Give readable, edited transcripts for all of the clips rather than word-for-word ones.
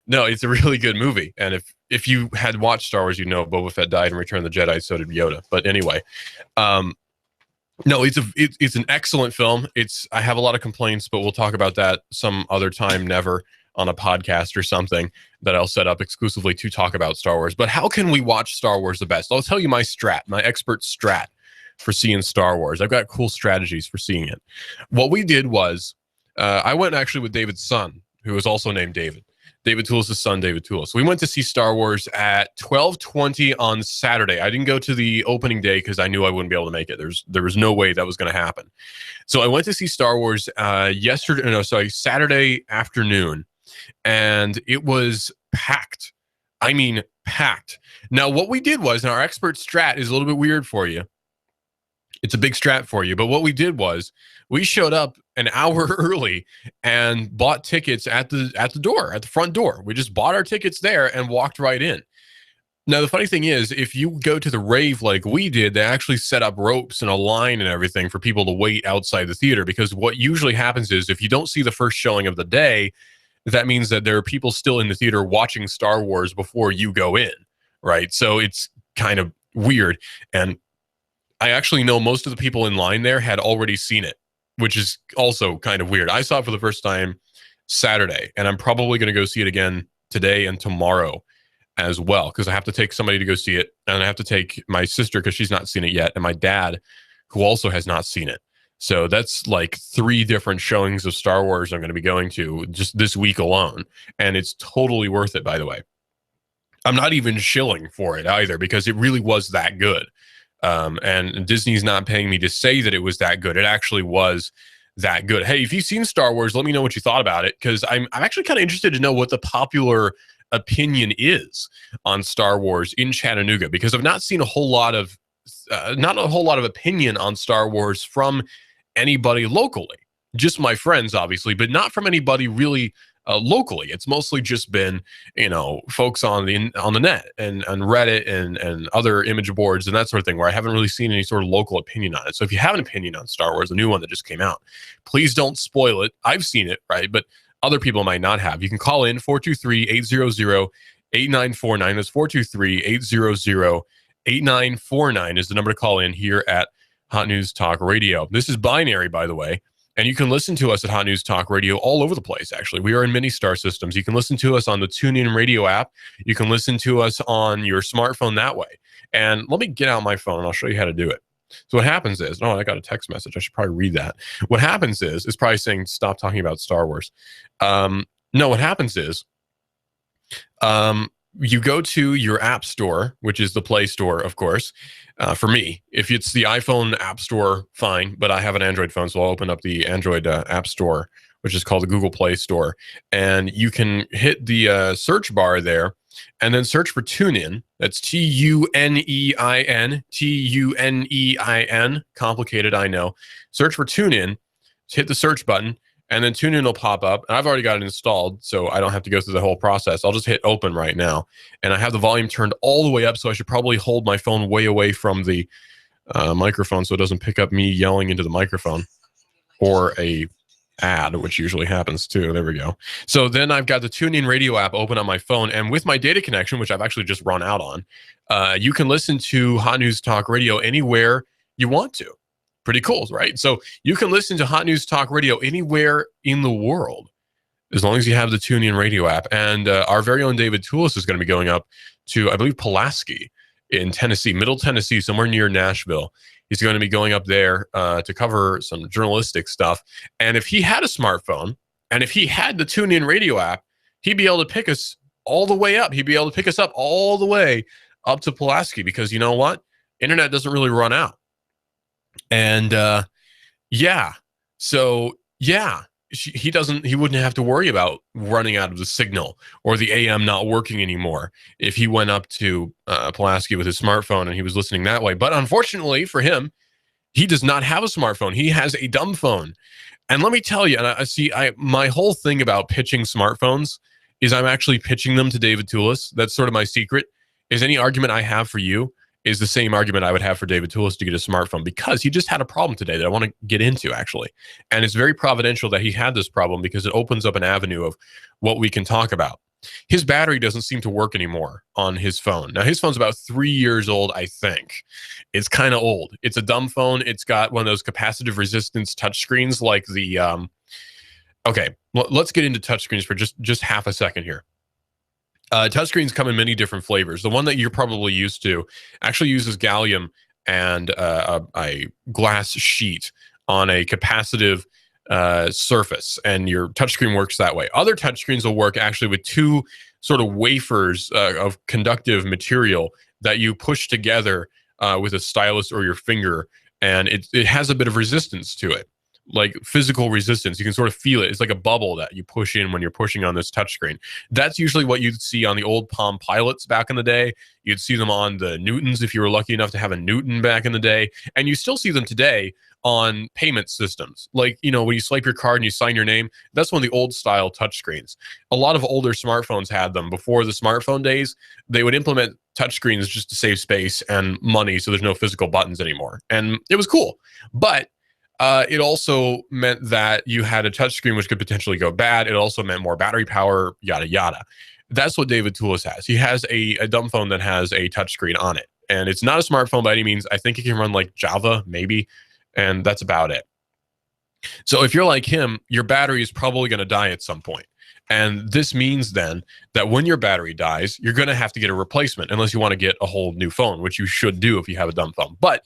No, it's a really good movie. And if you had watched Star Wars, you know Boba Fett died in Return of the Jedi, so did Yoda. But anyway, no, it's an excellent film. I have a lot of complaints, but we'll talk about that some other time, never on a podcast or something that I'll set up exclusively to talk about Star Wars. But how can we watch Star Wars the best? I'll tell you my expert strat for seeing Star Wars. I've got cool strategies for seeing it. What we did was, I went actually with David's son, who was also named David. David Tulis' son, David Tulis. We went to see Star Wars at 12:20 on Saturday. I didn't go to the opening day because I knew I wouldn't be able to make it. There was no way that was going to happen. So I went to see Star Wars Saturday afternoon, and it was packed. I mean, packed. Now, what we did was, and our expert strat is a little bit weird for you. It's a big strat for you, but what we did was we showed up an hour early and bought tickets at the front door. We just bought our tickets there and walked right in. Now, the funny thing is, if you go to the rave like we did, they actually set up ropes and a line and everything for people to wait outside the theater, because what usually happens is if you don't see the first showing of the day, that means that there are people still in the theater watching Star Wars before you go in, right? So it's kind of weird. And I actually know most of the people in line there had already seen it, which is also kind of weird. I saw it for the first time Saturday, and I'm probably going to go see it again today and tomorrow as well, because I have to take somebody to go see it, and I have to take my sister because she's not seen it yet, and my dad, who also has not seen it. So that's like 3 different showings of Star Wars I'm going to be going to just this week alone, and it's totally worth it, by the way. I'm not even shilling for it either, because it really was that good. And Disney's not paying me to say that it was that good. It actually was that good. Hey, if you've seen Star Wars, let me know what you thought about it, because I'm actually kind of interested to know what the popular opinion is on Star Wars in Chattanooga, because I've not seen a whole lot of opinion on Star Wars from anybody locally. Just my friends, obviously, but not from anybody really locally. It's mostly just been, folks on the net and Reddit and other image boards and that sort of thing, where I haven't really seen any sort of local opinion on it. So if you have an opinion on Star Wars, the new one that just came out, please don't spoil it. I've seen it, right? But other people might not have. You can call in 423-800-8949. That's 423-800-8949 is the number to call in here at Hot News Talk Radio. This is binary, by the way. And you can listen to us at Hot News Talk Radio all over the place, actually. We are in many star systems. You can listen to us on the TuneIn Radio app. You can listen to us on your smartphone that way. And let me get out my phone, and I'll show you how to do it. So what happens is, I got a text message. I should probably read that. What happens is, it's probably saying, stop talking about Star Wars. No, what happens is, you go to your app store, which is the Play Store, of course. For me, if it's the iPhone app store, fine, but I have an Android phone, so I'll open up the Android app store, which is called the Google Play Store, and you can hit the search bar there and then search for TuneIn. That's TUNEIN, TUNEIN, complicated, I know. Search for TuneIn, hit the search button, and then TuneIn will pop up. And I've already got it installed, so I don't have to go through the whole process. I'll just hit open right now. And I have the volume turned all the way up, so I should probably hold my phone way away from the microphone so it doesn't pick up me yelling into the microphone or a ad, which usually happens too. There we go. So then I've got the TuneIn Radio app open on my phone. And with my data connection, which I've actually just run out on, you can listen to Hot News Talk Radio anywhere you want to. Pretty cool, right? So you can listen to Hot News Talk Radio anywhere in the world, as long as you have the TuneIn Radio app. And our very own David Tulis is going to be going up to, I believe, Pulaski in Tennessee, Middle Tennessee, somewhere near Nashville. He's going to be going up there to cover some journalistic stuff. And if he had a smartphone, and if he had the TuneIn Radio app, he'd be able to pick us all the way up. He'd be able to pick us up all the way up to Pulaski, because you know what? Internet doesn't really run out. And he wouldn't have to worry about running out of the signal or the AM not working anymore if he went up to Pulaski with his smartphone and he was listening that way. But unfortunately for him, he does not have a smartphone. He has a dumb phone. And let me tell you, and my whole thing about pitching smartphones is I'm actually pitching them to David Tulis. That's sort of my secret, is any argument I have for you is the same argument I would have for David Tulis to get a smartphone, because he just had a problem today that I want to get into, actually. And it's very providential that he had this problem, because it opens up an avenue of what we can talk about. his battery doesn't seem to work anymore on his phone. Now, his phone's about 3 years old, I think. It's kind of old. It's a dumb phone. It's got one of those capacitive resistance touchscreens like the okay, let's get into touchscreens for just half a second here. Touchscreens come in many different flavors. The one that you're probably used to actually uses gallium and a glass sheet on a capacitive surface, and your touchscreen works that way. Other touchscreens will work actually with two sort of wafers of conductive material that you push together with a stylus or your finger, and it has a bit of resistance to it, like physical resistance. You can sort of feel it. It's like a bubble that you push in when you're pushing on this touchscreen. That's usually what you'd see on the old Palm Pilots back in the day. You'd see them on the Newtons if you were lucky enough to have a Newton back in the day. And you still see them today on payment systems. Like, you know, when you swipe your card and you sign your name, that's one of the old style touchscreens. A lot of older smartphones had them. Before the smartphone days, they would implement touchscreens just to save space and money, so there's no physical buttons anymore. And it was cool. But it also meant that you had a touchscreen which could potentially go bad. It also meant more battery power, yada, yada. That's what David Tulis has. He has a dumb phone that has a touchscreen on it. And it's not a smartphone by any means. I think it can run like Java, maybe. And that's about it. So if you're like him, your battery is probably going to die at some point. And this means then that when your battery dies, you're going to have to get a replacement unless you want to get a whole new phone, which you should do if you have a dumb phone. But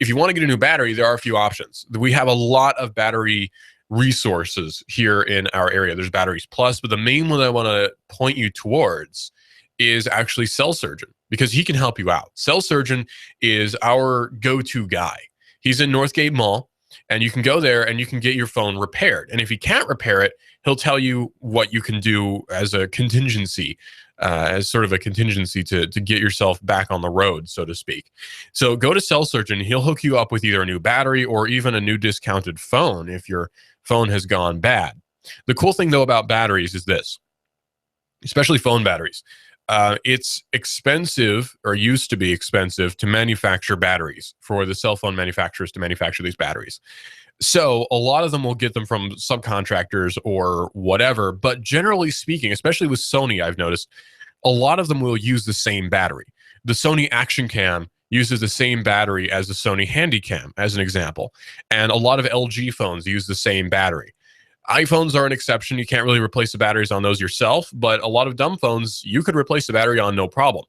if you want to get a new battery, there are a few options. We have a lot of battery resources here in our area. There's Batteries Plus, but the main one I want to point you towards is actually Cell Surgeon, because he can help you out. Cell Surgeon is our go-to guy. He's in Northgate Mall, and you can go there and you can get your phone repaired. And if he can't repair it, he'll tell you what you can do as a contingency, as sort of a contingency to get yourself back on the road, so to speak. So go to Cell Surgeon. He'll hook you up with either a new battery or even a new discounted phone if your phone has gone bad. The cool thing, though, about batteries is this, especially phone batteries. It's expensive, or used to be expensive, to manufacture batteries, for the cell phone manufacturers to manufacture these batteries. So a lot of them will get them from subcontractors or whatever. But generally speaking, especially with Sony, I've noticed a lot of them will use the same battery. The Sony Action Cam uses the same battery as the Sony Handycam, as an example. And a lot of LG phones use the same battery. iPhones are an exception. You can't really replace the batteries on those yourself, but a lot of dumb phones, you could replace the battery on no problem.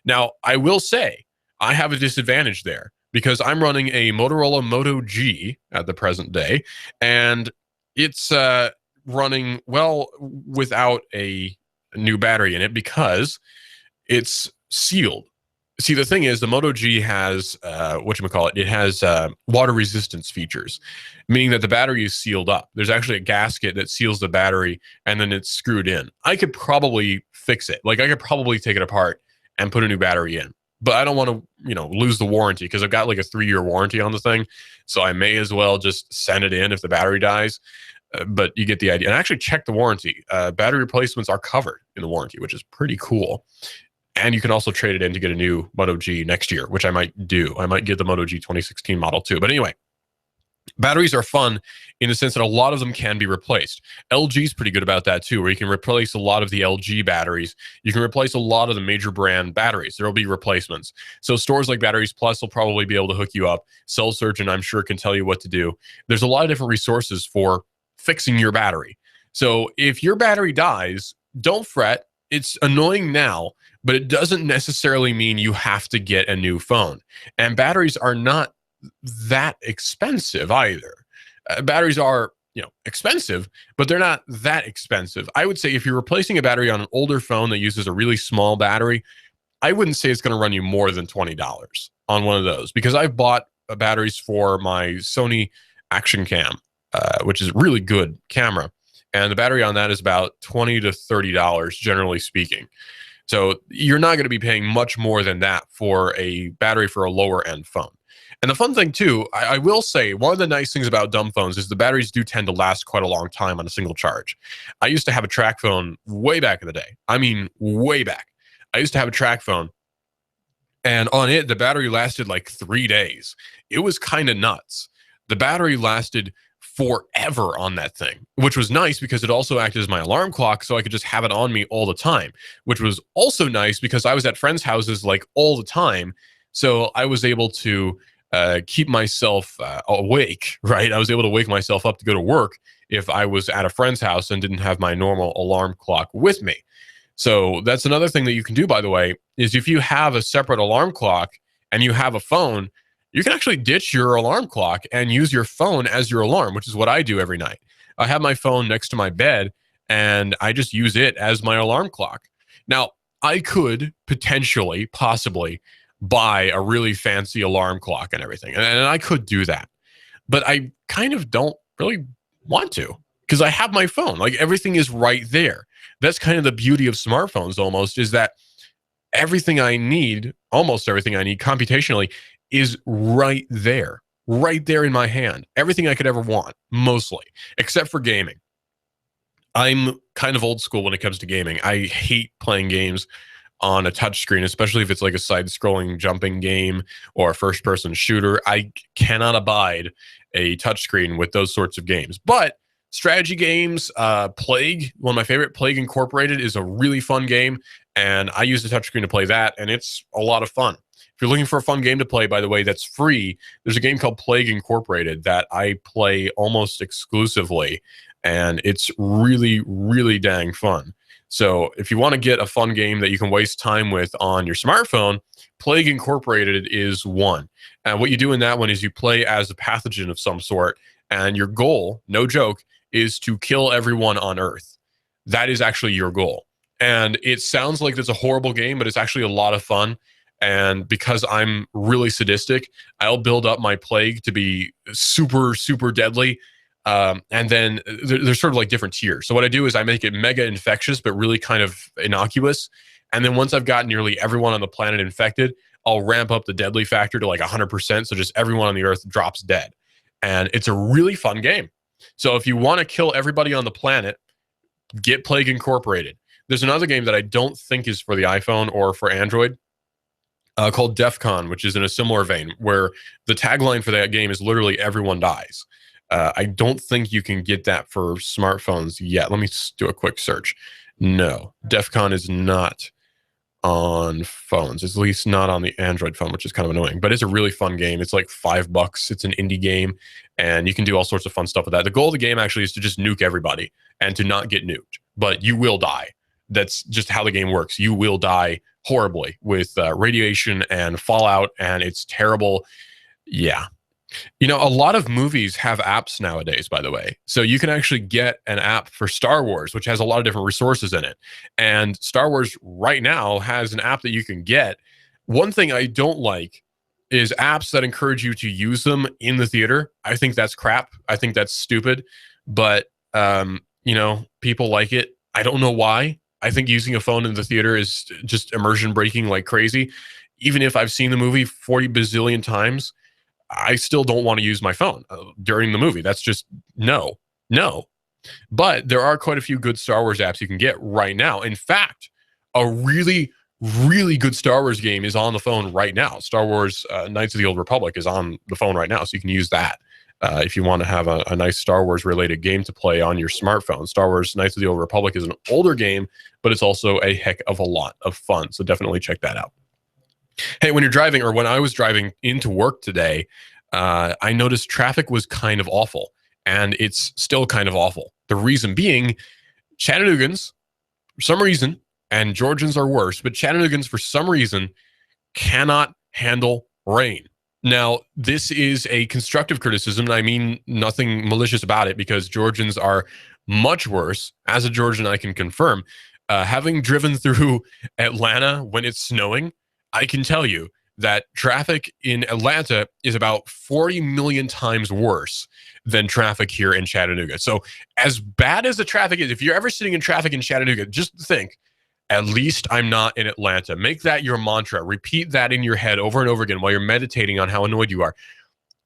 Now, I will say, I have a disadvantage there, because I'm running a Motorola Moto G at the present day, and it's running well without a new battery in it because it's sealed. See, the thing is, the Moto G has, it has water resistance features, meaning that the battery is sealed up. There's actually a gasket that seals the battery, and then it's screwed in. I could probably fix it. Like, I could probably take it apart and put a new battery in. But I don't want to, lose the warranty, because I've got like a 3-year warranty on the thing. So I may as well just send it in if the battery dies. But you get the idea. And I actually checked the warranty. Battery replacements are covered in the warranty, which is pretty cool. And you can also trade it in to get a new Moto G next year, which I might do. I might get the Moto G 2016 model too. But anyway, batteries are fun in the sense that a lot of them can be replaced. LG is pretty good about that too, where you can replace a lot of the LG batteries. You can replace a lot of the major brand batteries. There will be replacements. So stores like Batteries Plus will probably be able to hook you up. Cell Surgeon, I'm sure, can tell you what to do. There's a lot of different resources for fixing your battery. So if your battery dies, don't fret. It's annoying now, but it doesn't necessarily mean you have to get a new phone. And batteries are not that expensive either. Batteries are, expensive, but they're not that expensive. I would say if you're replacing a battery on an older phone that uses a really small battery, I wouldn't say it's going to run you more than $20 on one of those, because I've bought batteries for my Sony Action Cam, which is a really good camera. And the battery on that is about $20 to $30, generally speaking. So you're not going to be paying much more than that for a battery for a lower end phone. And the fun thing too, I will say, one of the nice things about dumb phones is the batteries do tend to last quite a long time on a single charge. I used to have a track phone way back in the day. I mean, way back. I used to have a track phone, and on it, the battery lasted like 3 days. It was kind of nuts. The battery lasted forever on that thing, which was nice because it also acted as my alarm clock, so I could just have it on me all the time, which was also nice because I was at friends' houses like all the time. So I was able to keep myself awake, right? I was able to wake myself up to go to work if I was at a friend's house and didn't have my normal alarm clock with me. So that's another thing that you can do, by the way, is if you have a separate alarm clock and you have a phone, you can actually ditch your alarm clock and use your phone as your alarm, which is what I do every night. I have my phone next to my bed and I just use it as my alarm clock. Now, I could potentially, possibly buy a really fancy alarm clock and everything, and I could do that. But I kind of don't really want to because I have my phone. Like everything is right there. That's kind of the beauty of smartphones almost, is that everything I need, almost everything I need computationally, is right there in my hand. Everything I could ever want, mostly, except for gaming. I'm kind of old school when it comes to gaming. I hate playing games on a touchscreen, especially if it's like a side-scrolling jumping game or a first-person shooter. I cannot abide a touchscreen with those sorts of games. But strategy games, Plague, one of my favorite, Plague Incorporated, is a really fun game, and I use the touchscreen to play that, and it's a lot of fun. If you're looking for a fun game to play, by the way, that's free, there's a game called Plague Incorporated that I play almost exclusively, and it's really, really dang fun. So if you want to get a fun game that you can waste time with on your smartphone, Plague Incorporated is one. And what you do in that one is you play as a pathogen of some sort, and your goal, no joke, is to kill everyone on Earth. That is actually your goal. And it sounds like it's a horrible game, but it's actually a lot of fun. And because I'm really sadistic, I'll build up my plague to be super, super deadly. And then there's sort of like different tiers. So what I do is I make it mega infectious, but really kind of innocuous. And then once I've got nearly everyone on the planet infected, I'll ramp up the deadly factor to like 100%. So just everyone on the Earth drops dead. And it's a really fun game. So if you want to kill everybody on the planet, get Plague Incorporated. There's another game that I don't think is for the iPhone or for Android, called DEF CON, which is in a similar vein, where the tagline for that game is literally everyone dies. I don't think you can get that for smartphones yet. Let me do a quick search. No, DEF CON is not on phones, at least not on the Android phone, which is kind of annoying, but it's a really fun game. It's like $5. It's an indie game, and you can do all sorts of fun stuff with that. The goal of the game actually is to just nuke everybody and to not get nuked, but you will die. That's just how the game works. You will die horribly with radiation and fallout, and it's terrible. Yeah. You know, a lot of movies have apps nowadays, by the way. So you can actually get an app for Star Wars, which has a lot of different resources in it. And Star Wars right now has an app that you can get. One thing I don't like is apps that encourage you to use them in the theater. I think that's crap. I think that's stupid. But, you know, people like it. I don't know why. I think using a phone in the theater is just immersion breaking like crazy. Even if I've seen the movie 40 bazillion times, I still don't want to use my phone during the movie. That's just no. But there are quite a few good Star Wars apps you can get right now. In fact, a really, really good Star Wars game is on the phone right now. Star Wars Knights of the Old Republic is on the phone right now, so you can use that if you want to have a nice Star Wars related game to play on your smartphone. Star Wars Knights of the Old Republic is an older game, but it's also a heck of a lot of fun. So definitely check that out. Hey, when you're driving, or when I was driving into work today, I noticed traffic was kind of awful, and it's still kind of awful. The reason being, Chattanoogans, for some reason, and Georgians are worse, but Chattanoogans, for some reason, cannot handle rain. Now, this is a constructive criticism, and I mean nothing malicious about it, because Georgians are much worse. As a Georgian, I can confirm. Having driven through Atlanta when it's snowing, I can tell you that traffic in Atlanta is about 40 million times worse than traffic here in Chattanooga. So as bad as the traffic is, if you're ever sitting in traffic in Chattanooga, just think, at least I'm not in Atlanta. Make that your mantra. Repeat that in your head over and over again while you're meditating on how annoyed you are.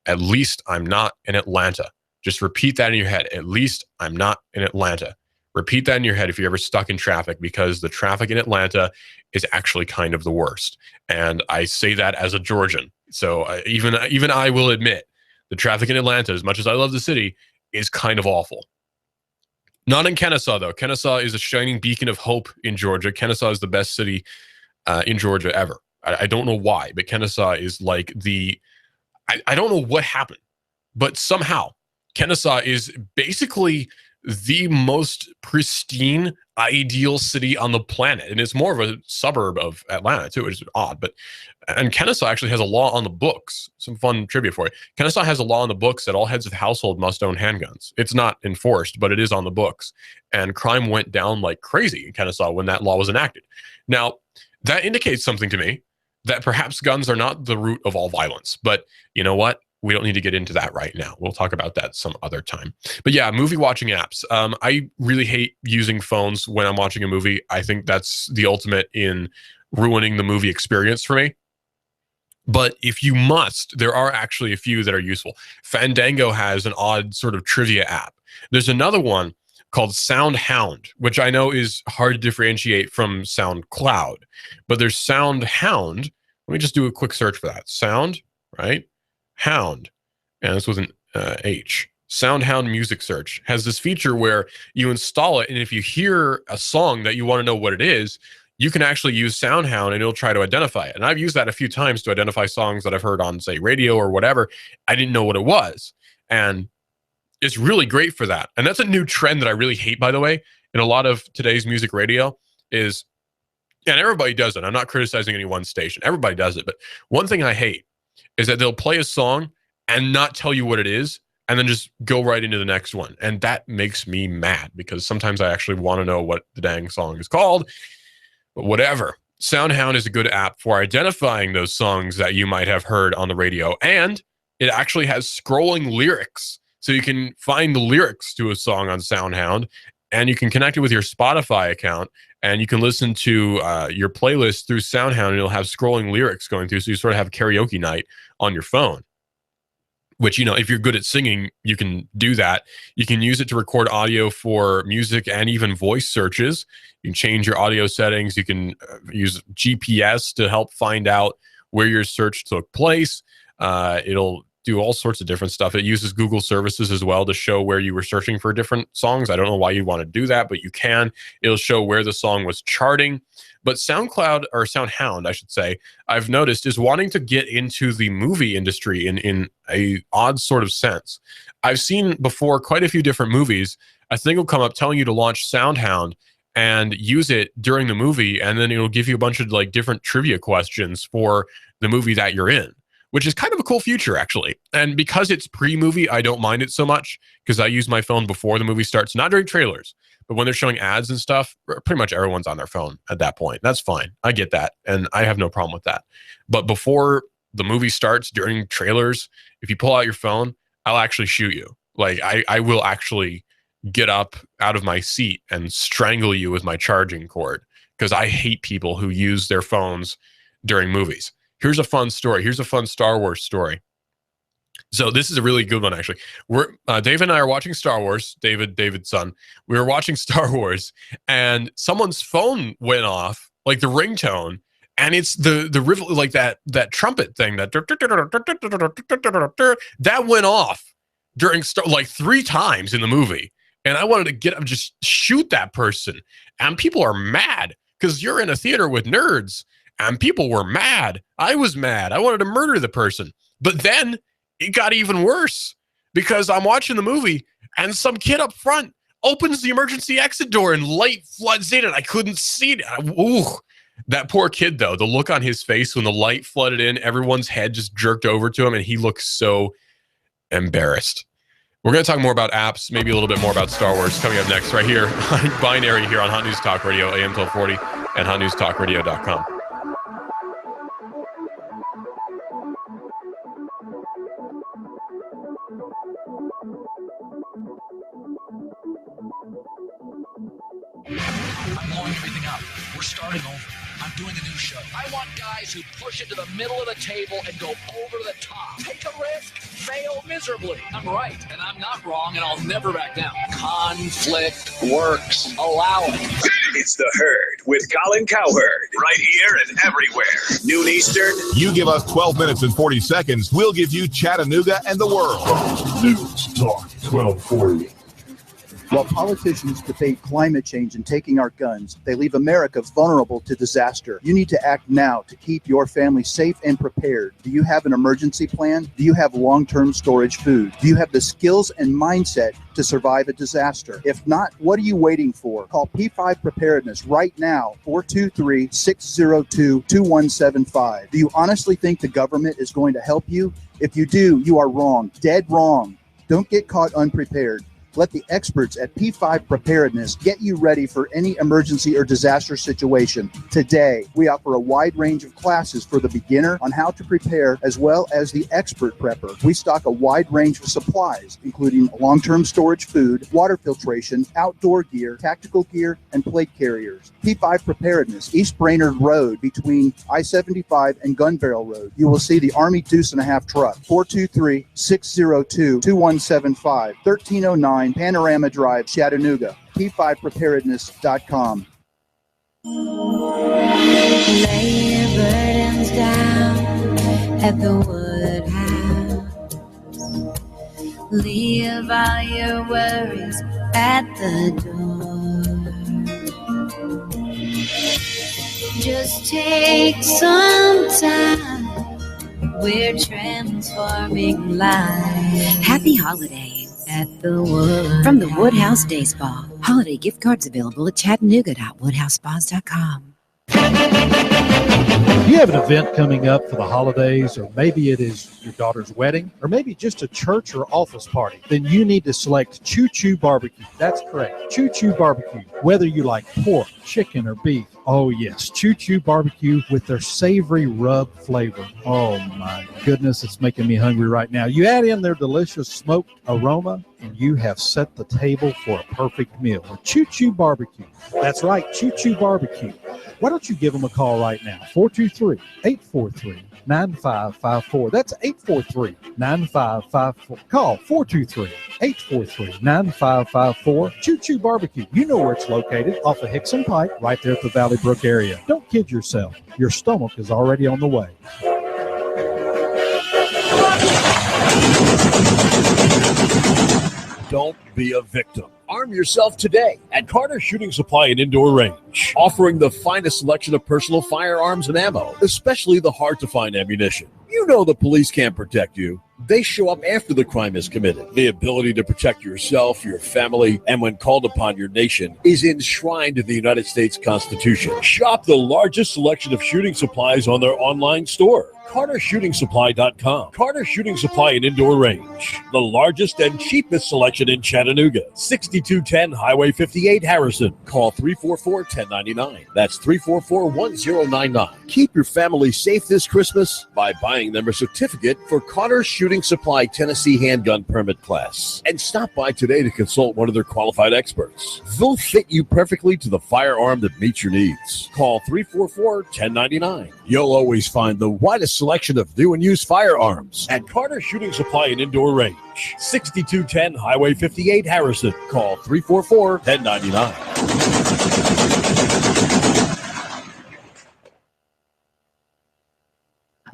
At least I'm not in Atlanta. Just repeat that in your head. At least I'm not in Atlanta. Repeat that in your head if you're ever stuck in traffic, because the traffic in Atlanta is actually kind of the worst. And I say that as a Georgian. So even I will admit the traffic in Atlanta, as much as I love the city, is kind of awful. Not in Kennesaw, though. Kennesaw is a shining beacon of hope in Georgia. Kennesaw is the best city in Georgia ever. I don't know why, but Kennesaw is like I don't know what happened, but somehow Kennesaw is basically the most pristine, ideal city on the planet. And it's more of a suburb of Atlanta, too, which is odd. And Kennesaw actually has a law on the books. Some fun trivia for you. Kennesaw has a law on the books that all heads of household must own handguns. It's not enforced, but it is on the books. And crime went down like crazy in Kennesaw when that law was enacted. Now, that indicates something to me, that perhaps guns are not the root of all violence. But you know what? We don't need to get into that right now. We'll talk about that some other time. But yeah, movie watching apps. I really hate using phones when I'm watching a movie. I think that's the ultimate in ruining the movie experience for me. But if you must, there are actually a few that are useful. Fandango has an odd sort of trivia app. There's another one called SoundHound, which I know is hard to differentiate from SoundCloud. But there's SoundHound. Let me just do a quick search for that. Sound, right? Hound, and it's with an H. SoundHound Music Search has this feature where you install it, and if you hear a song that you want to know what it is, you can actually use SoundHound, and it'll try to identify it. And I've used that a few times to identify songs that I've heard on, say, radio or whatever. I didn't know what it was, and it's really great for that. And that's a new trend that I really hate, by the way, in a lot of today's music radio is, and everybody does it. I'm not criticizing any one station. Everybody does it. But one thing I hate is that they'll play a song and not tell you what it is and then just go right into the next one. And that makes me mad because sometimes I actually want to know what the dang song is called. But whatever. SoundHound is a good app for identifying those songs that you might have heard on the radio. And it actually has scrolling lyrics. So you can find the lyrics to a song on SoundHound, and you can connect it with your Spotify account, and you can listen to your playlist through SoundHound, and it'll have scrolling lyrics going through. So you sort of have karaoke night on your phone, which, you know, if you're good at singing, you can do that. You can use it to record audio for music and even voice searches. You can change your audio settings. You can use GPS to help find out where your search took place. It'll do all sorts of different stuff. It uses Google services as well to show where you were searching for different songs. I don't know why you'd want to do that, but you can. It'll show where the song was charting. But SoundCloud, or SoundHound, I should say, I've noticed is wanting to get into the movie industry in a odd sort of sense. I've seen before quite a few different movies. A thing will come up telling you to launch SoundHound and use it during the movie, and then it'll give you a bunch of like different trivia questions for the movie that you're in, which is kind of a cool feature, actually. And because it's pre-movie, I don't mind it so much because I use my phone before the movie starts, not during trailers, but when they're showing ads and stuff, pretty much everyone's on their phone at that point. That's fine. I get that, and I have no problem with that. But before the movie starts, during trailers, if you pull out your phone, I'll actually shoot you. Like, I will actually get up out of my seat and strangle you with my charging cord because I hate people who use their phones during movies. Here's a fun story. Here's a fun Star Wars story. So this is a really good one, actually. Dave and I are watching Star Wars. David's son. We were watching Star Wars, and someone's phone went off, like the ringtone, and it's the like that trumpet thing that went off during like 3 times in the movie. And I wanted to get up and just shoot that person. And people are mad because you're in a theater with nerds. And people were mad. I was mad. I wanted to murder the person. But then it got even worse because I'm watching the movie and some kid up front opens the emergency exit door and light floods in and I couldn't see it. Ooh, that poor kid, though, the look on his face when the light flooded in, everyone's head just jerked over to him and he looked so embarrassed. We're going to talk more about apps, maybe a little bit more about Star Wars coming up next right here on Binary here on Hot News Talk Radio, AM 1240 and hotnewstalkradio.com. I'm blowing everything up. We're starting over. I'm doing a new show. I want guys who push it to the middle of the table and go over the top. Take a risk, fail miserably. I'm right, and I'm not wrong, and I'll never back down. Conflict works. Allow it. It's The Herd with Colin Cowherd. Right here and everywhere. Noon Eastern. You give us 12 minutes and 40 seconds, we'll give you Chattanooga and the world. News Talk 1240. While politicians debate climate change and taking our guns, they leave America vulnerable to disaster. You need to act now to keep your family safe and prepared. Do you have an emergency plan? Do you have long-term storage food? Do you have the skills and mindset to survive a disaster? If not, what are you waiting for? Call P5 Preparedness right now, 423-602-2175. Do you honestly think the government is going to help you? If you do, you are wrong, dead wrong. Don't get caught unprepared. Let the experts at P5 Preparedness get you ready for any emergency or disaster situation. Today, we offer a wide range of classes for the beginner on how to prepare, as well as the expert prepper. We stock a wide range of supplies, including long-term storage food, water filtration, outdoor gear, tactical gear, and plate carriers. P5 Preparedness, East Brainerd Road between I-75 and Gun Barrel Road. You will see the Army Deuce and a Half truck, 423-602-2175, 1309 Panorama Drive, Chattanooga, P5Preparedness.com. Lay your burdens down at the Woodhouse. Leave all your worries at the door. Just take some time. We're transforming lives. Happy holidays at the Wood. From the Woodhouse Day Spa. Holiday gift cards available at chattanooga.woodhousespas.com. Do you have an event coming up for the holidays, or maybe it is your daughter's wedding, or maybe just a church or office party? Then you need to select Choo Choo Barbecue. That's correct. Choo Choo Barbecue. Whether you like pork, chicken, or beef. Oh, yes. Choo Choo Barbecue with their savory rub flavor. Oh, my goodness. It's making me hungry right now. You add in their delicious smoked aroma, and you have set the table for a perfect meal. Choo Choo Barbecue. That's right. Choo Choo Barbecue. Why don't you give them a call right now? 423-843-9554. That's 843-9554. Call 423-843-9554. Choo Choo Barbecue. You know where it's located, off of Hickson Pike, right there at the Valley Brook area. Don't kid yourself. Your stomach is already on the way. Don't be a victim. Arm yourself today at Carter Shooting Supply and Indoor Range, offering the finest selection of personal firearms and ammo, especially the hard-to-find ammunition. You know the police can't protect you. They show up after the crime is committed. The ability to protect yourself, your family, and when called upon, your nation is enshrined in the United States Constitution. Shop the largest selection of shooting supplies on their online store, CarterShootingSupply.com. Carter Shooting Supply and Indoor Range, the largest and cheapest selection in Chattanooga. 6210 Highway 58, Harrison. Call 344-1099. That's 344-1099. Keep your family safe this Christmas by buying them a certificate for Carter Shooting Supply Tennessee Handgun Permit Class. And stop by today to consult one of their qualified experts. They'll fit you perfectly to the firearm that meets your needs. Call 344-1099. You'll always find the widest selection of new and used firearms at Carter Shooting Supply and Indoor Range. 6210 Highway 58, Harrison. Call 344-1099.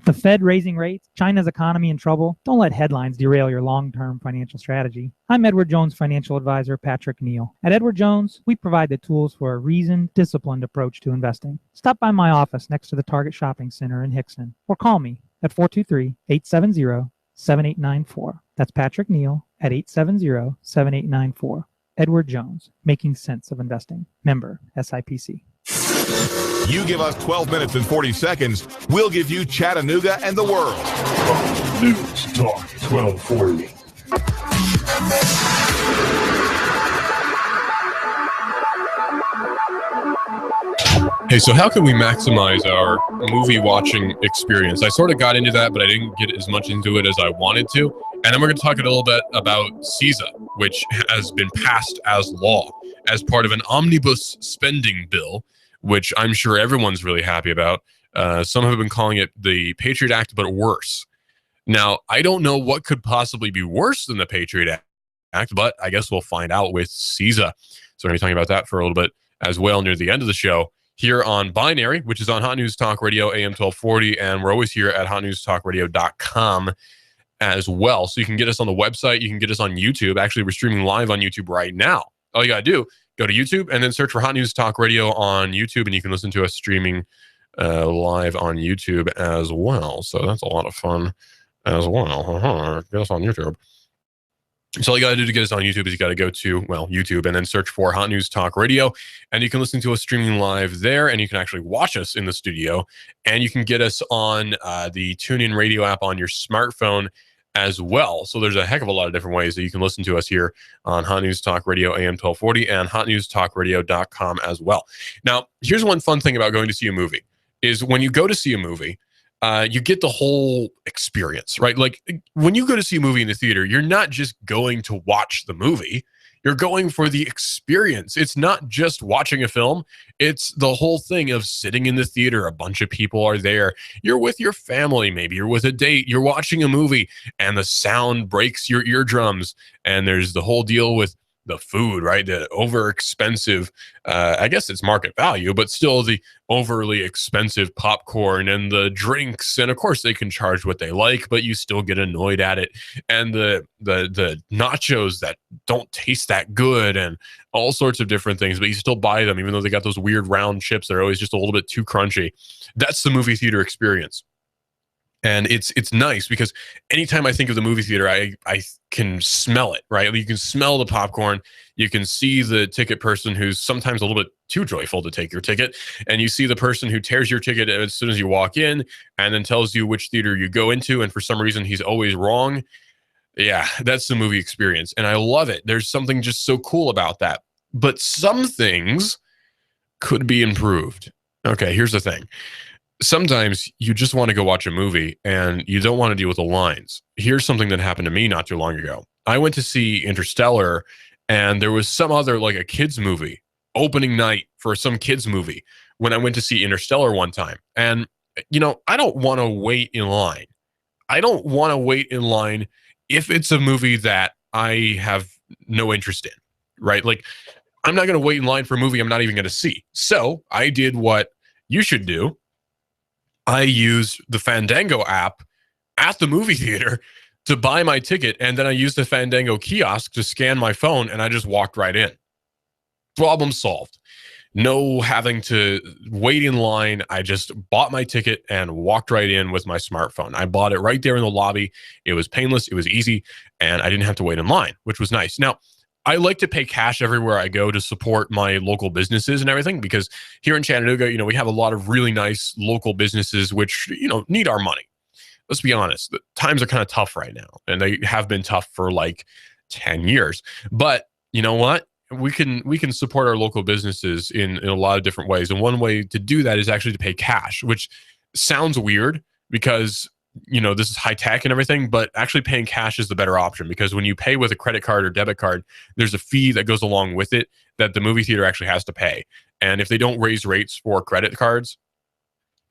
The Fed raising rates, China's economy in trouble. Don't let headlines derail your long-term financial strategy. I'm Edward Jones financial advisor Patrick Neal. At Edward Jones, we provide the tools for a reasoned, disciplined approach to investing. Stop by my office next to the Target Shopping Center in Hickson, or call me at 423-870-7894. That's Patrick Neal at 870-7894. Edward Jones, making sense of investing. Member SIPC. You give us 12 minutes and 40 seconds, we'll give you Chattanooga and the world. News Talk 1240. Hey, so how can we maximize our movie watching experience? I sort of got into that, but I didn't get as much into it as I wanted to. And then we're going to talk a little bit about CISA, which has been passed as law as part of an omnibus spending bill, which I'm sure everyone's really happy about. Some have been calling it the Patriot Act, but worse. Now, I don't know what could possibly be worse than the Patriot Act, but I guess we'll find out with CISA. So we're going to be talking about that for a little bit as well near the end of the show here on Binary, which is on Hot News Talk Radio, AM 1240, and we're always here at hotnewstalkradio.com. as well. So you can get us on the website. You can get us on YouTube. Actually, we're streaming live on YouTube right now. All you got to do, go to YouTube and then search for Hot News Talk Radio on YouTube, and you can listen to us streaming live on YouTube as well. So that's a lot of fun as well. Get us on YouTube. So all you got to do to get us on YouTube is you got to go to, YouTube and then search for Hot News Talk Radio. And you can listen to us streaming live there. And you can actually watch us in the studio. And you can get us on the TuneIn Radio app on your smartphone as well. So there's a heck of a lot of different ways that you can listen to us here on Hot News Talk Radio AM 1240 and hotnewstalkradio.com as well. Now, here's one fun thing about going to see a movie is when you go to see a movie, you get the whole experience, right? Like when you go to see a movie in the theater, you're not just going to watch the movie. You're going for the experience. It's not just watching a film. It's the whole thing of sitting in the theater. A bunch of people are there. You're with your family. Maybe you're with a date. You're watching a movie and the sound breaks your eardrums. And there's the whole deal with the food, right? The over expensive, I guess it's market value, but still the overly expensive popcorn and the drinks. And of course they can charge what they like, but you still get annoyed at it. And the nachos that don't taste that good and all sorts of different things, but you still buy them, even though they got those weird round chips that are always just a little bit too crunchy. That's the movie theater experience. And it's nice because anytime I think of the movie theater, I can smell it, right? You can smell the popcorn. You can see the ticket person who's sometimes a little bit too joyful to take your ticket. And you see the person who tears your ticket as soon as you walk in and then tells you which theater you go into. And for some reason, he's always wrong. Yeah, that's the movie experience. And I love it. There's something just so cool about that. But some things could be improved. Okay, here's the thing. Sometimes you just want to go watch a movie and you don't want to deal with the lines. Here's something that happened to me not too long ago. I went to see Interstellar and there was some other, like a kids movie, opening night for some kids movie when I went to see Interstellar one time. And, I don't want to wait in line. I don't want to wait in line if it's a movie that I have no interest in, right? Like, I'm not going to wait in line for a movie I'm not even going to see. So I did what you should do. I used the Fandango app at the movie theater to buy my ticket, and then I used the Fandango kiosk to scan my phone, and I just walked right in. Problem solved. No having to wait in line. I just bought my ticket and walked right in with my smartphone. I bought it right there in the lobby. It was painless. It was easy, and I didn't have to wait in line, which was nice. Now, I like to pay cash everywhere I go to support my local businesses and everything, because here in Chattanooga, we have a lot of really nice local businesses which, need our money. Let's be honest. The times are kind of tough right now, and they have been tough for like 10 years. But you know what? We can support our local businesses in a lot of different ways. And one way to do that is actually to pay cash, which sounds weird because this is high tech and everything, but actually paying cash is the better option, because when you pay with a credit card or debit card, there's a fee that goes along with it that the movie theater actually has to pay. And if they don't raise rates for credit cards,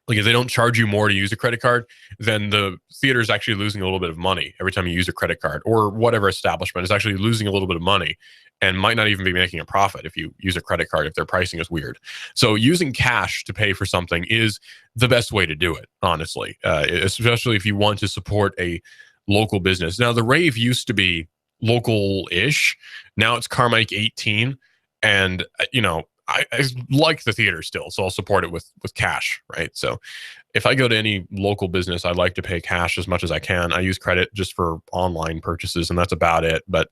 like if they don't charge you more to use a credit card, then the theater is actually losing a little bit of money every time you use a credit card, or whatever establishment is actually losing a little bit of money and might not even be making a profit if you use a credit card, if their pricing is weird. So using cash to pay for something is the best way to do it, honestly, especially if you want to support a local business. Now, the Rave used to be local-ish. Now it's Carmike 18. And, I like the theater still, so I'll support it with cash, right? So if I go to any local business, I like to pay cash as much as I can. I use credit just for online purchases, and that's about it. But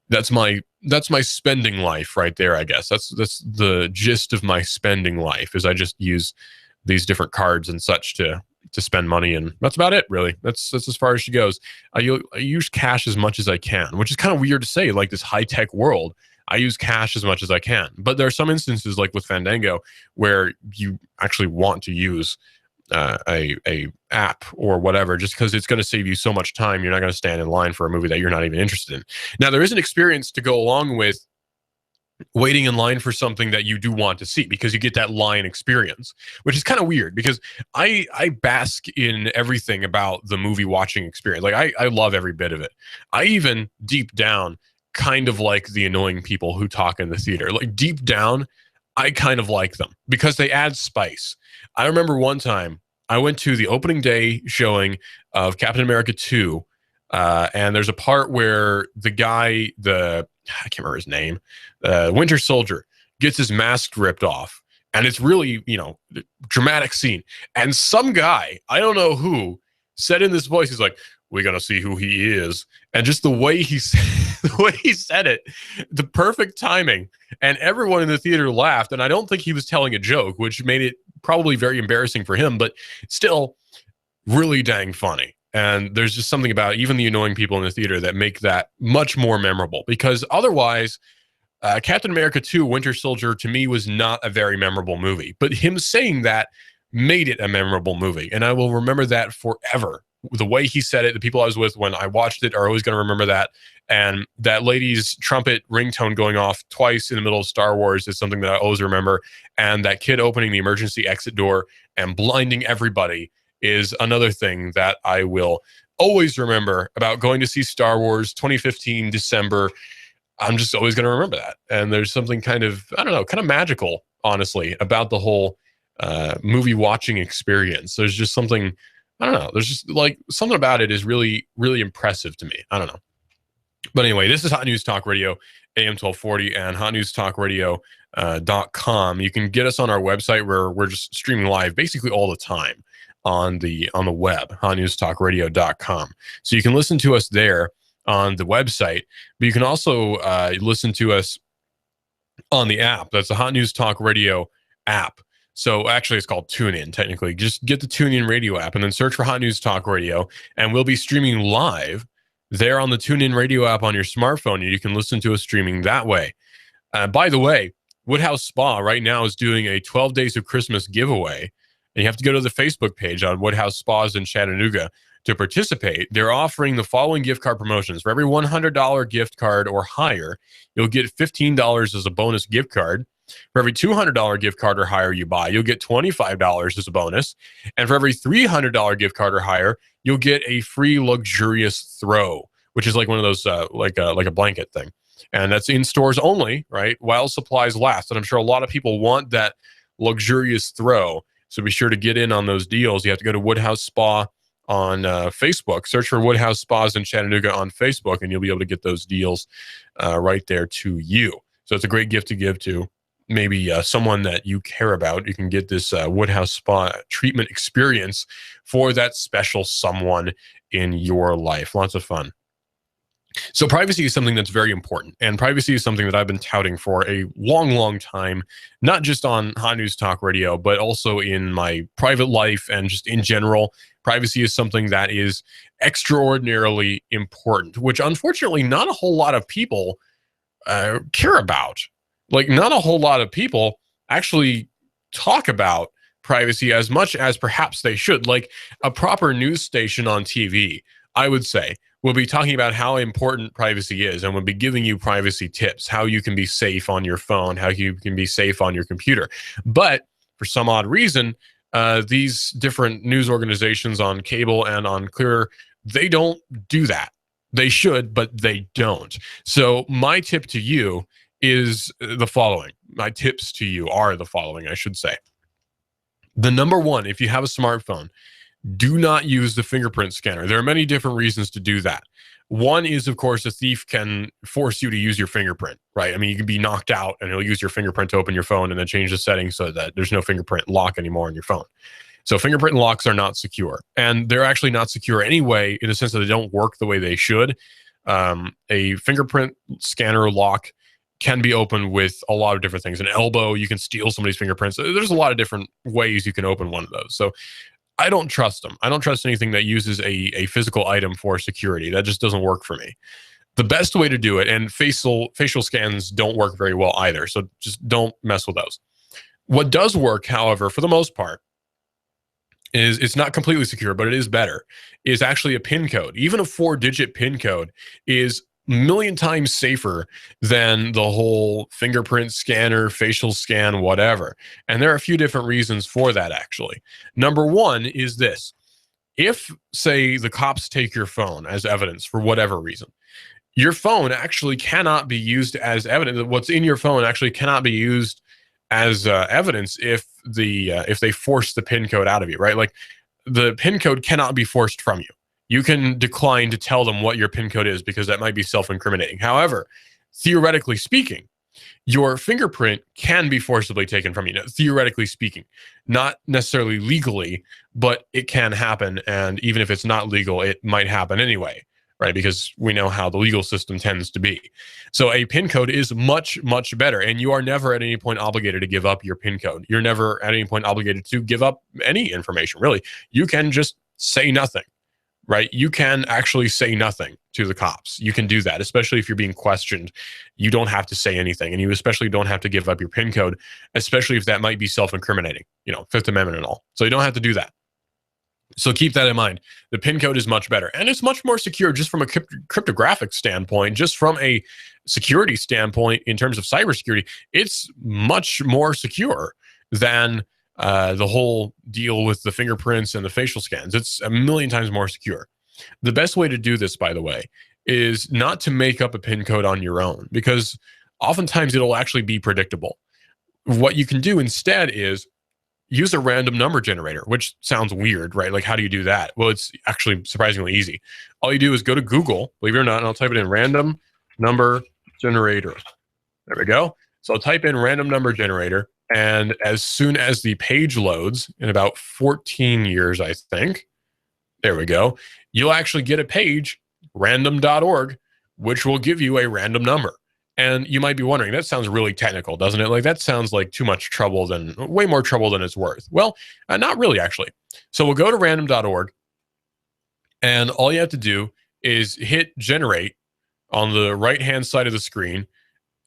that's my spending life right there, I guess. That's the gist of my spending life, is I just use these different cards and such to spend money, and that's about it, really. That's as far as she goes. I use cash as much as I can, which is kind of weird to say, like this high-tech world. I use cash as much as I can. But there are some instances, like with Fandango, where you actually want to use a app or whatever, just because it's going to save you so much time. You're not going to stand in line for a movie that you're not even interested in. Now, there is an experience to go along with waiting in line for something that you do want to see, because you get that line experience, which is kind of weird, because I bask in everything about the movie watching experience. Like I love every bit of it. I even deep down kind of like the annoying people who talk in the theater. Like deep down, I kind of like them because they add spice. I remember one time I went to the opening day showing of Captain America 2 And there's a part where the guy, I can't remember his name, Winter Soldier, gets his mask ripped off. And it's really, dramatic scene. And some guy, I don't know who, said in this voice, he's like, "We're going to see who he is." And just the way he said it, the perfect timing. And everyone in the theater laughed. And I don't think he was telling a joke, which made it probably very embarrassing for him, but still really dang funny. And there's just something about even the annoying people in the theater that make that much more memorable, because otherwise, Captain America 2 Winter Soldier to me was not a very memorable movie, but him saying that made it a memorable movie. And I will remember that forever. The way he said it, the people I was with when I watched it are always going to remember that. And that lady's trumpet ringtone going off twice in the middle of Star Wars is something that I always remember. And that kid opening the emergency exit door and blinding everybody is another thing that I will always remember about going to see Star Wars 2015 December. I'm just always going to remember that. And there's something kind of magical, honestly, about the whole movie watching experience. There's just something, I don't know. There's just like something about it is really, really impressive to me. I don't know. But anyway, this is Hot News Talk Radio, AM 1240 and hotnewstalkradio.com. You can get us on our website where we're just streaming live basically all the time on the web, hotnewstalkradio.com. So you can listen to us there on the website, but you can also listen to us on the app. That's the Hot News Talk Radio app. So actually it's called TuneIn, technically. Just get the TuneIn Radio app and then search for Hot News Talk Radio, and we'll be streaming live there on the TuneIn Radio app on your smartphone, and you can listen to us streaming that way. By the way, Woodhouse Spa right now is doing a 12 Days of Christmas giveaway, and you have to go to the Facebook page on Woodhouse Spas in Chattanooga to participate. They're offering the following gift card promotions. For every $100 gift card or higher, you'll get $15 as a bonus gift card. For every $200 gift card or higher you buy, you'll get $25 as a bonus. And for every $300 gift card or higher, you'll get a free luxurious throw, which is like one of those, like a blanket thing. And that's in stores only, right? While supplies last. And I'm sure a lot of people want that luxurious throw. So be sure to get in on those deals. You have to go to Woodhouse Spa on Facebook. Search for Woodhouse Spas in Chattanooga on Facebook, and you'll be able to get those deals right there to you. So it's a great gift to give to maybe someone that you care about. You can get this Woodhouse Spa treatment experience for that special someone in your life. Lots of fun. So privacy is something that's very important, and privacy is something that I've been touting for a long, long time, not just on Hot News Talk Radio, but also in my private life and just in general. Privacy is something that is extraordinarily important, which unfortunately not a whole lot of people care about. Like, not a whole lot of people actually talk about privacy as much as perhaps they should. Like a proper news station on TV, I would say, will be talking about how important privacy is and will be giving you privacy tips, how you can be safe on your phone, how you can be safe on your computer. But for some odd reason, these different news organizations on cable and on Clear, they don't do that. They should, but they don't. So my tip to you is the following. My tips to you are the following, I should say. The number one, if you have a smartphone, do not use the fingerprint scanner. There are many different reasons to do that. One is, of course, a thief can force you to use your fingerprint, right? I mean, you can be knocked out and he'll use your fingerprint to open your phone and then change the settings so that there's no fingerprint lock anymore on your phone. So fingerprint locks are not secure. And they're actually not secure anyway, in the sense that they don't work the way they should. A fingerprint scanner lock can be opened with a lot of different things. An elbow, you can steal somebody's fingerprints. There's a lot of different ways you can open one of those. So I don't trust them. I don't trust anything that uses a physical item for security. That just doesn't work for me. The best way to do it, and facial scans don't work very well either, so just don't mess with those. What does work, however, for the most part, is it's not completely secure, but it is better, is actually a PIN code. Even a 4-digit PIN code is a million times safer than the whole fingerprint scanner, facial scan, whatever. And there are a few different reasons for that, actually. Number one is this. If, say, the cops take your phone as evidence for whatever reason, your phone actually cannot be used as evidence. What's in your phone actually cannot be used as evidence if they force the PIN code out of you, right? Like, the PIN code cannot be forced from you. you can decline to tell them what your PIN code is because that might be self-incriminating. However, theoretically speaking, your fingerprint can be forcibly taken from you. Now, theoretically speaking, not necessarily legally, but it can happen. And even if it's not legal, it might happen anyway, right? Because we know how the legal system tends to be. So a PIN code is much, much better. And you are never at any point obligated to give up your PIN code. You're never at any point obligated to give up any information, really. You can just say nothing, right? You can actually say nothing to the cops. You can do that, especially if you're being questioned. You don't have to say anything, and you especially don't have to give up your PIN code, especially if that might be self-incriminating, Fifth Amendment and all. So you don't have to do that. So keep that in mind. The PIN code is much better, and it's much more secure just from a cryptographic standpoint, just from a security standpoint in terms of cybersecurity. It's much more secure than the whole deal with the fingerprints and the facial scans. It's a million times more secure. The best way to do this, by the way, is not to make up a PIN code on your own, because oftentimes it'll actually be predictable. What you can do instead is use a random number generator, which sounds weird, right? Like, how do you do that? Well, it's actually surprisingly easy. All you do is go to Google, believe it or not, and I'll type it in random number generator. There we go. So I'll type in random number generator, and as soon as the page loads, in about 14 years, I think, there we go, you'll actually get a page, random.org, which will give you a random number. And you might be wondering, that sounds really technical, doesn't it? Like, that sounds like too much trouble, way more trouble than it's worth. Well, not really, actually. So we'll go to random.org, and all you have to do is hit generate on the right-hand side of the screen,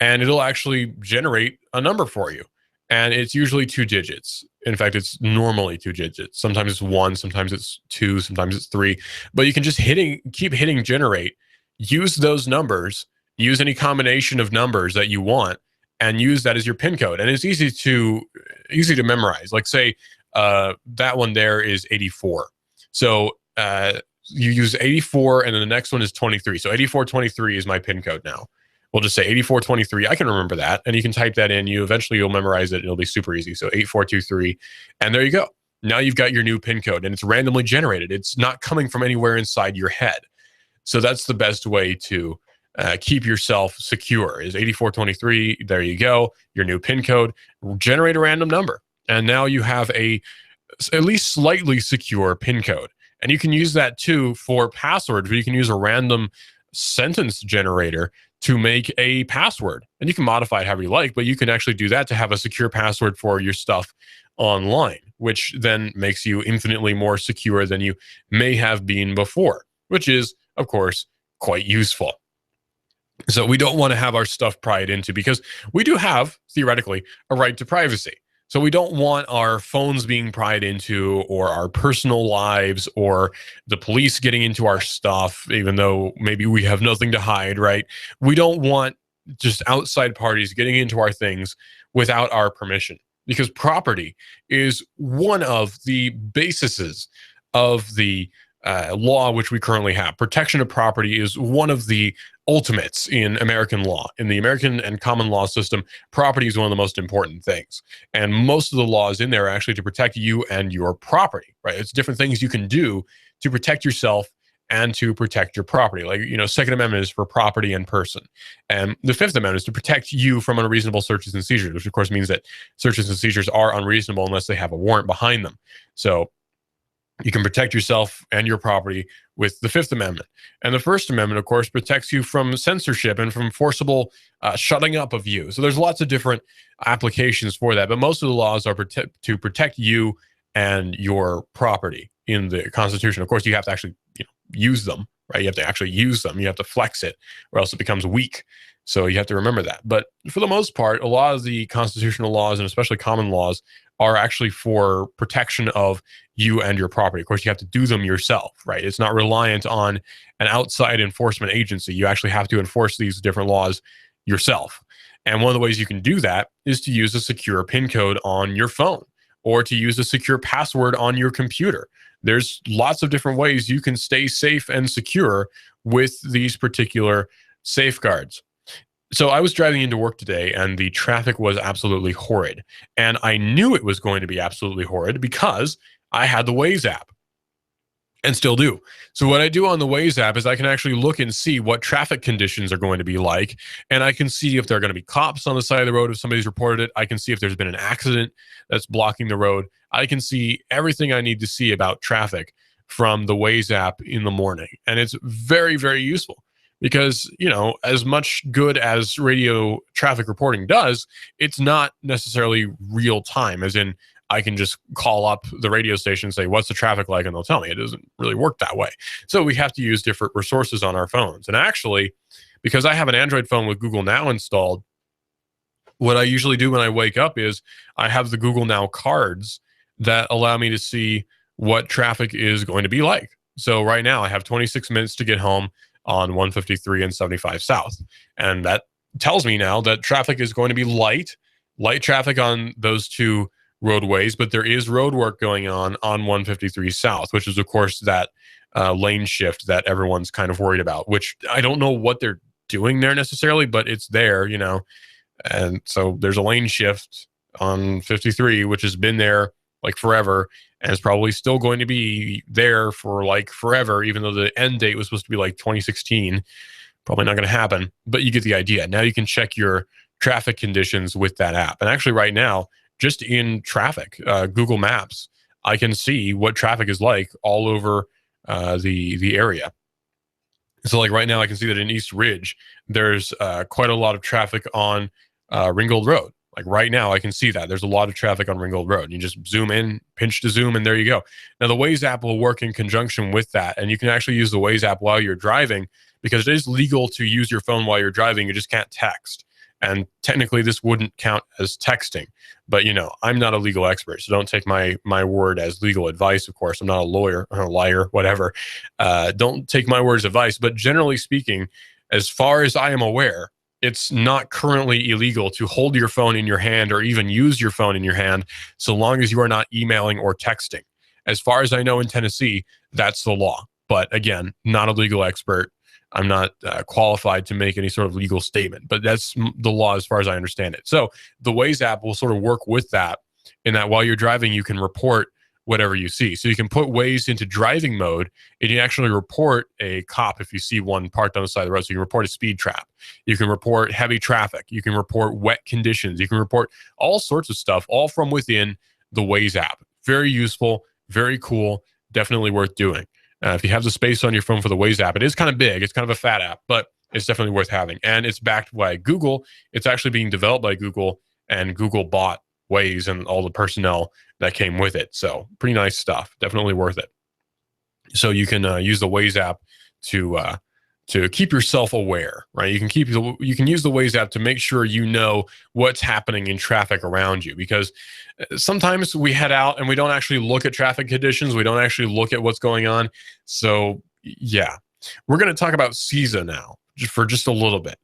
and it'll actually generate a number for you. And it's usually 2 digits. In fact, it's normally 2 digits. Sometimes it's 1, sometimes it's 2, sometimes it's 3. But you can just keep hitting generate, use those numbers, use any combination of numbers that you want, and use that as your PIN code. And it's easy to memorize. Like, say that one there is 84. So you use 84, and then the next one is 23. So 8423 is my PIN code now. We'll just say 8423. I can remember that, and you can type that in. Eventually you'll memorize it, and it'll be super easy. So 8423, and there you go. Now you've got your new PIN code, and it's randomly generated. It's not coming from anywhere inside your head. So that's the best way to keep yourself secure, is 8423. There you go. Your new PIN code. Generate a random number, and now you have at least slightly secure PIN code. And you can use that too for passwords, where you can use a random sentence generator to make a password. And you can modify it however you like, but you can actually do that to have a secure password for your stuff online, which then makes you infinitely more secure than you may have been before, which is, of course, quite useful. So we don't want to have our stuff pried into, because we do have, theoretically, a right to privacy. So we don't want our phones being pried into, or our personal lives, or the police getting into our stuff, even though maybe we have nothing to hide, right? We don't want just outside parties getting into our things without our permission, because property is one of the bases of the law which we currently have. Protection of property is one of the ultimates in American law. In the American and common law system, property is one of the most important things. And most of the laws in there are actually to protect you and your property, right? It's different things you can do to protect yourself and to protect your property. Like, Second Amendment is for property and person. And the Fifth Amendment is to protect you from unreasonable searches and seizures, which of course means that searches and seizures are unreasonable unless they have a warrant behind them. So you can protect yourself and your property with the Fifth Amendment. And the First Amendment, of course, protects you from censorship and from forcible shutting up of you. So there's lots of different applications for that. But most of the laws are to protect you and your property in the Constitution. Of course, you have to actually use them, right? You have to actually use them. You have to flex it, or else it becomes weak. So you have to remember that. But for the most part, a lot of the constitutional laws, and especially common laws, are actually for protection of you and your property. Of course, you have to do them yourself, right? It's not reliant on an outside enforcement agency. You actually have to enforce these different laws yourself. And one of the ways you can do that is to use a secure PIN code on your phone, or to use a secure password on your computer. There's lots of different ways you can stay safe and secure with these particular safeguards. So I was driving into work today, and the traffic was absolutely horrid. And I knew it was going to be absolutely horrid because I had the Waze app. and still do. So what I do on the Waze app is I can actually look and see what traffic conditions are going to be like, and I can see if there are going to be cops on the side of the road if somebody's reported it. I can see if there's been an accident that's blocking the road. I can see everything I need to see about traffic from the Waze app in the morning, and it's very, very useful because, you know, as much good as radio traffic reporting does, it's not necessarily real time, as in I can just call up the radio station and say, what's the traffic like? And they'll tell me. It doesn't really work that way. So we have to use different resources on our phones. And actually, because I have an Android phone with Google Now installed, what I usually do when I wake up is I have the Google Now cards that allow me to see what traffic is going to be like. So right now I have 26 minutes to get home on 153 and 75 South. And that tells me now that traffic is going to be light traffic on those two roadways, but there is road work going on 153 South, which is, of course, that lane shift that everyone's kind of worried about, which I don't know what they're doing there necessarily, but it's there, you know. And so there's a lane shift on 53, which has been there like forever, and is probably still going to be there for like forever, even though the end date was supposed to be like 2016. Probably not going to happen, but you get the idea. Now you can check your traffic conditions with that app. And actually right now, just in traffic, Google Maps, I can see what traffic is like all over the area. So like right now, I can see that in East Ridge, there's quite a lot of traffic on Ringgold Road. Like right now, I can see that. There's a lot of traffic on Ringgold Road. You just zoom in, pinch to zoom, and there you go. Now, the Waze app will work in conjunction with that. And you can actually use the Waze app while you're driving, because it is legal to use your phone while you're driving. You just can't text. And technically, this wouldn't count as texting. But, you know, I'm not a legal expert, so don't take my word as legal advice, of course. I'm not a lawyer, or a liar, whatever. Don't take my word as advice. But generally speaking, as far as I am aware, it's not currently illegal to hold your phone in your hand or even use your phone in your hand, so long as you are not emailing or texting. As far as I know in Tennessee, that's the law. But again, not a legal expert. I'm not qualified to make any sort of legal statement, but that's the law as far as I understand it. So the Waze app will sort of work with that, in that while you're driving, you can report whatever you see. So you can put Waze into driving mode, and you actually report a cop if you see one parked on the side of the road. So you can report a speed trap. You can report heavy traffic. You can report wet conditions. You can report all sorts of stuff, all from within the Waze app. Very useful, very cool, definitely worth doing. If you have the space on your phone for the Waze app, it is kind of big. It's kind of a fat app, but it's definitely worth having. And it's backed by Google. It's actually being developed by Google, and Google bought Waze and all the personnel that came with it. So pretty nice stuff. Definitely worth it. So you can use the Waze app to keep yourself aware, right? You can use the Waze app to make sure you know what's happening in traffic around you, because sometimes we head out and we don't actually look at traffic conditions. We don't actually look at what's going on. So yeah, we're going to talk about CISA now for just a little bit,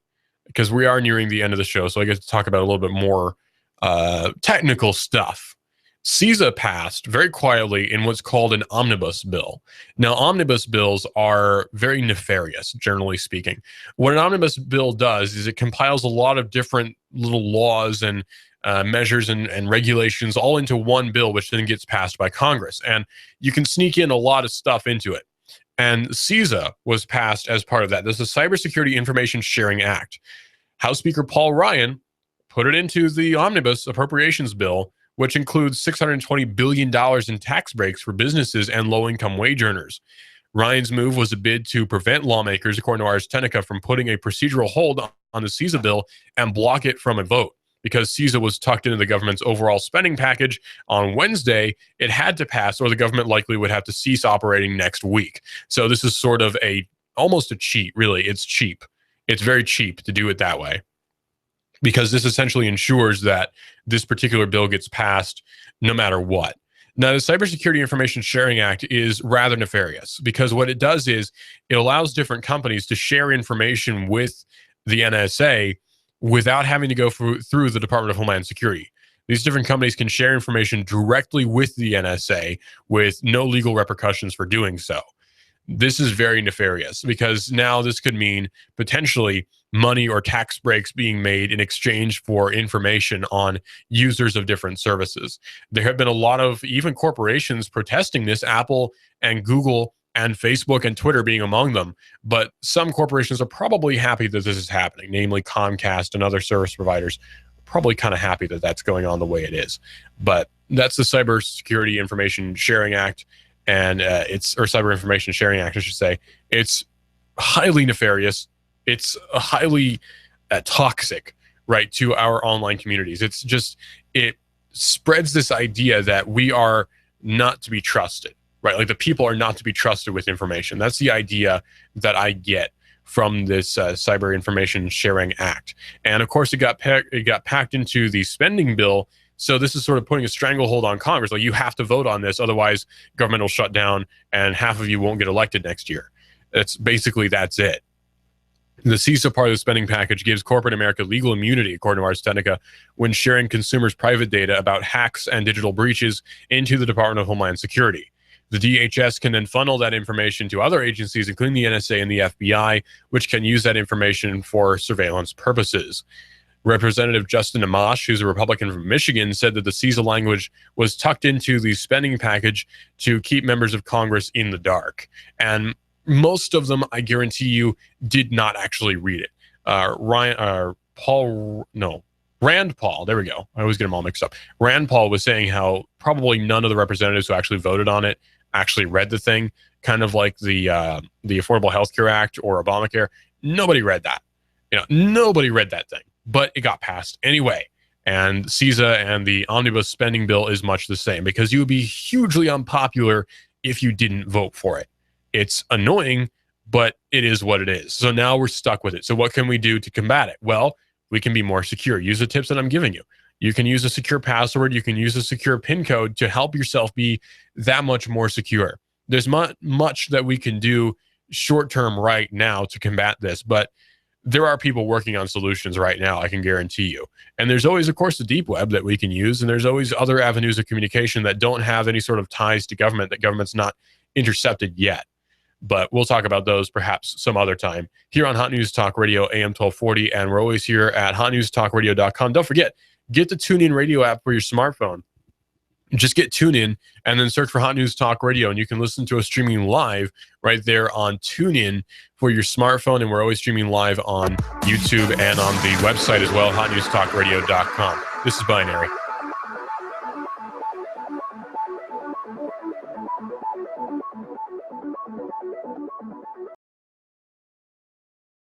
because we are nearing the end of the show. So I get to talk about a little bit more technical stuff. CISA passed very quietly in what's called an omnibus bill. Now, omnibus bills are very nefarious, generally speaking. What an omnibus bill does is it compiles a lot of different little laws and measures and regulations all into one bill, which then gets passed by Congress. And you can sneak in a lot of stuff into it. And CISA was passed as part of that. This is the Cybersecurity Information Sharing Act. House Speaker Paul Ryan put it into the omnibus appropriations bill, which includes $620 billion in tax breaks for businesses and low-income wage earners. Ryan's move was a bid to prevent lawmakers, according to Ars Technica, from putting a procedural hold on the CISA bill and block it from a vote. Because CISA was tucked into the government's overall spending package on Wednesday, it had to pass, or the government likely would have to cease operating next week. So this is sort of almost a cheat, really. It's cheap. It's very cheap to do it that way, because this essentially ensures that this particular bill gets passed no matter what. Now, the Cybersecurity Information Sharing Act is rather nefarious, because what it does is it allows different companies to share information with the NSA without having to go through the Department of Homeland Security. These different companies can share information directly with the NSA with no legal repercussions for doing so. This is very nefarious, because now this could mean potentially money or tax breaks being made in exchange for information on users of different services. There have been a lot of even corporations protesting this. Apple and Google and Facebook and Twitter being among them. But some corporations are probably happy that this is happening, namely Comcast and other service providers. Probably kind of happy that that's going on the way it is. But that's the Cybersecurity Information Sharing Act, and Cyber Information Sharing Act, I should say. It's highly nefarious. It's highly toxic, right, to our online communities. It's just, it spreads this idea that we are not to be trusted, right? Like the people are not to be trusted with information. That's the idea that I get from this Cyber Information Sharing Act. And of course, it got packed into the spending bill. So this is sort of putting a stranglehold on Congress. Like, you have to vote on this, otherwise government will shut down and half of you won't get elected next year. That's it. The CISA part of the spending package gives corporate America legal immunity, according to Ars Technica, when sharing consumers' private data about hacks and digital breaches into the Department of Homeland Security. The DHS can then funnel that information to other agencies, including the NSA and the FBI, which can use that information for surveillance purposes. Representative Justin Amash, who's a Republican from Michigan, said that the CISA language was tucked into the spending package to keep members of Congress in the dark. And most of them, I guarantee you, did not actually read it. Rand Paul, there we go. I always get them all mixed up. Rand Paul was saying how probably none of the representatives who actually voted on it actually read the thing, kind of like the Affordable Health Care Act or Obamacare. Nobody read that. Nobody read that thing, but it got passed anyway. And CISA and the omnibus spending bill is much the same, because you would be hugely unpopular if you didn't vote for it. It's annoying, but it is what it is. So now we're stuck with it. So what can we do to combat it? Well, we can be more secure. Use the tips that I'm giving you. You can use a secure password. You can use a secure PIN code to help yourself be that much more secure. There's much that we can do short-term right now to combat this, but there are people working on solutions right now, I can guarantee you. And there's always, of course, the deep web that we can use, and there's always other avenues of communication that don't have any sort of ties to government, that government's not intercepted yet. But we'll talk about those perhaps some other time here on Hot News Talk Radio, AM 1240, and we're always here at hotnewstalkradio.com. Don't forget, get the TuneIn Radio app for your smartphone. Just get TuneIn and then search for Hot News Talk Radio, and you can listen to us streaming live right there on TuneIn for your smartphone. And we're always streaming live on YouTube and on the website as well, hotnewstalkradio.com. This is Binary.